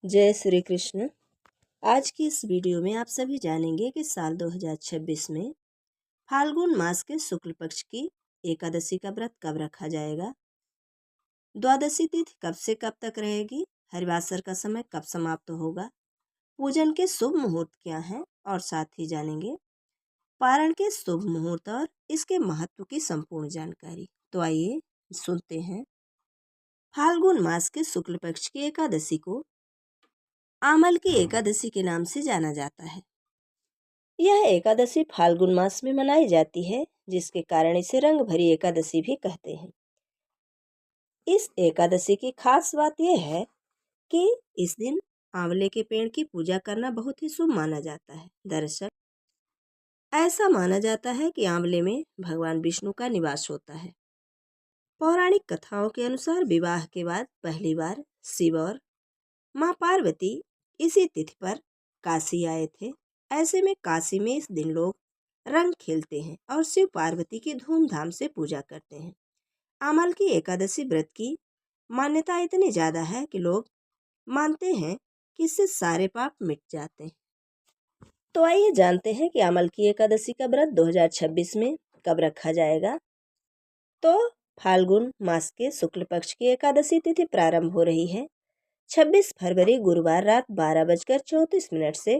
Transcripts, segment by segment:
जय श्री कृष्ण। आज की इस वीडियो में आप सभी जानेंगे कि साल 2026 में फाल्गुन मास के शुक्ल पक्ष की एकादशी का व्रत कब रखा जाएगा, द्वादशी तिथि कब से कब तक रहेगी, हरिवासर का समय कब समाप्त होगा, पूजन के शुभ मुहूर्त क्या हैं और साथ ही जानेंगे पारण के शुभ मुहूर्त और इसके महत्व की संपूर्ण जानकारी। तो आइए सुनते हैं। फाल्गुन मास के शुक्ल पक्ष की एकादशी को आमल की एकादशी के नाम से जाना जाता है। यह एकादशी फाल्गुन मास में मनाई जाती है, जिसके कारण इसे रंग भरी एकादशी भी कहते हैं। इस एकादशी की खास बात यह है कि इस दिन आंवले के पेड़ की पूजा करना बहुत ही शुभ माना जाता है। दरअसल ऐसा माना जाता है कि आंवले में भगवान विष्णु का निवास होता है। पौराणिक कथाओं के अनुसार विवाह के बाद पहली बार शिव और माँ पार्वती इसी तिथि पर काशी आए थे। ऐसे में काशी में इस दिन लोग रंग खेलते हैं और शिव पार्वती की धूमधाम से पूजा करते हैं। आमल की एकादशी व्रत की मान्यता इतनी ज्यादा है कि लोग मानते हैं कि इससे सारे पाप मिट जाते हैं। तो आइए जानते हैं कि आमल की एकादशी का व्रत 2026 में कब रखा जाएगा। तो फाल्गुन मास के शुक्ल पक्ष की एकादशी तिथि प्रारंभ हो रही है 26 फरवरी गुरुवार रात 12:34 से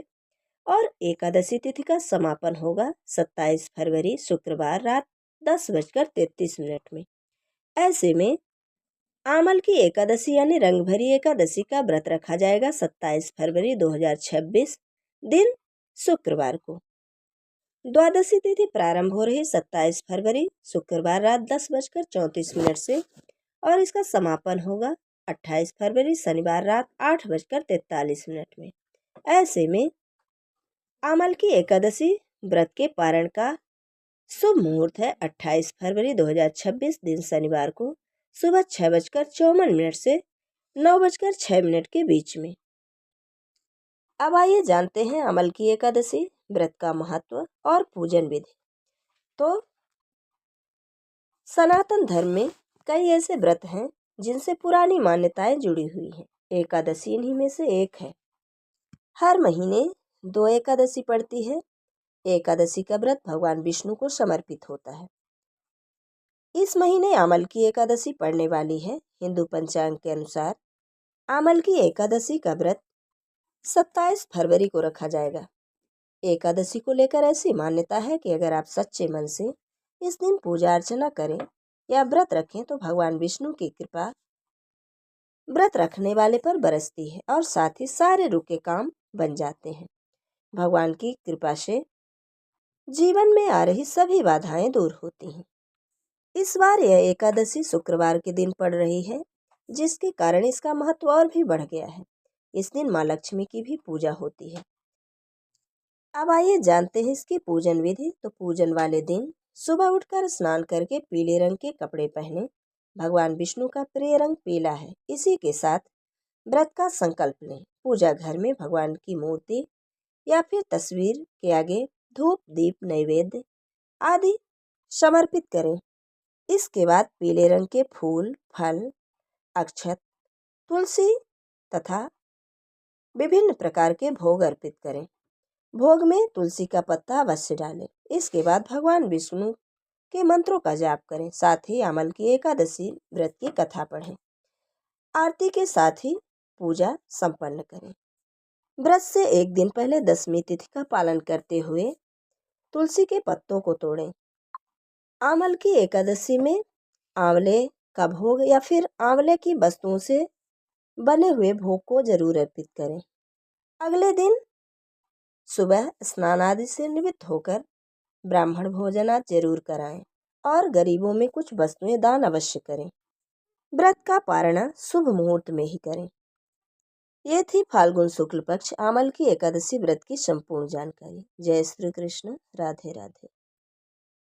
और एकादशी तिथि का समापन होगा 27 फरवरी शुक्रवार रात 10:33 में। ऐसे में आमल की एकादशी यानी रंग भरी एकादशी का व्रत रखा जाएगा 27 फरवरी 2026 दिन शुक्रवार को। द्वादशी तिथि प्रारंभ हो रही 27 फरवरी शुक्रवार रात 10:34 से और इसका समापन होगा 28 फरवरी शनिवार रात 8:43 में। ऐसे में आमल की एकादशी व्रत के पारण का शुभ मुहूर्त है 28 फरवरी 2026 दिन शनिवार को सुबह 6:54 से 9:06 के बीच में। अब आइए जानते हैं आमल की एकादशी व्रत का महत्व और पूजन विधि। तो सनातन धर्म में कई ऐसे व्रत हैं जिनसे पुरानी मान्यताएं जुड़ी हुई हैं। एकादशी इन्हीं में से एक है। हर महीने 2 एकादशी पड़ती है। एकादशी का व्रत भगवान विष्णु को समर्पित होता है। इस महीने आमल की एकादशी पड़ने वाली है। हिंदू पंचांग के अनुसार आमल की एकादशी का व्रत 27 फरवरी को रखा जाएगा। एकादशी को लेकर ऐसी मान्यता है कि अगर आप सच्चे मन से इस दिन पूजा अर्चना करें या व्रत रखें तो भगवान विष्णु की कृपा व्रत रखने वाले पर बरसती है और साथ ही सारे रुके काम बन जाते हैं। भगवान की कृपा से जीवन में आ रही सभी बाधाएं दूर होती हैं। इस बार यह एकादशी शुक्रवार के दिन पड़ रही है, जिसके कारण इसका महत्व और भी बढ़ गया है। इस दिन माँ लक्ष्मी की भी पूजा होती है। अब आइए जानते हैं इसकी पूजन विधि। तो पूजन वाले दिन सुबह उठकर स्नान करके पीले रंग के कपड़े पहने। भगवान विष्णु का प्रिय रंग पीला है। इसी के साथ व्रत का संकल्प लें। पूजा घर में भगवान की मूर्ति या फिर तस्वीर के आगे धूप दीप नैवेद्य आदि समर्पित करें। इसके बाद पीले रंग के फूल फल अक्षत तुलसी तथा विभिन्न प्रकार के भोग अर्पित करें। भोग में तुलसी का पत्ता अवश्य डालें। इसके बाद भगवान विष्णु के मंत्रों का जाप करें। साथ ही आमल की एकादशी व्रत की कथा पढ़ें। आरती के साथ ही पूजा संपन्न करें। व्रत से एक दिन पहले दशमी तिथि का पालन करते हुए तुलसी के पत्तों को तोड़ें। आमल की एकादशी में आंवले का भोग या फिर आंवले की वस्तुओं से बने हुए भोग को जरूर अर्पित करें। अगले दिन सुबह स्नान आदि से निवृत्त होकर ब्राह्मण भोजनाद जरूर कराएं और गरीबों में कुछ वस्तुएं दान अवश्य करें। व्रत का पारणा शुभ मुहूर्त में ही करें। ये थी फाल्गुन शुक्ल पक्ष आमल की एकादशी व्रत की संपूर्ण जानकारी। जय श्री कृष्ण। राधे राधे।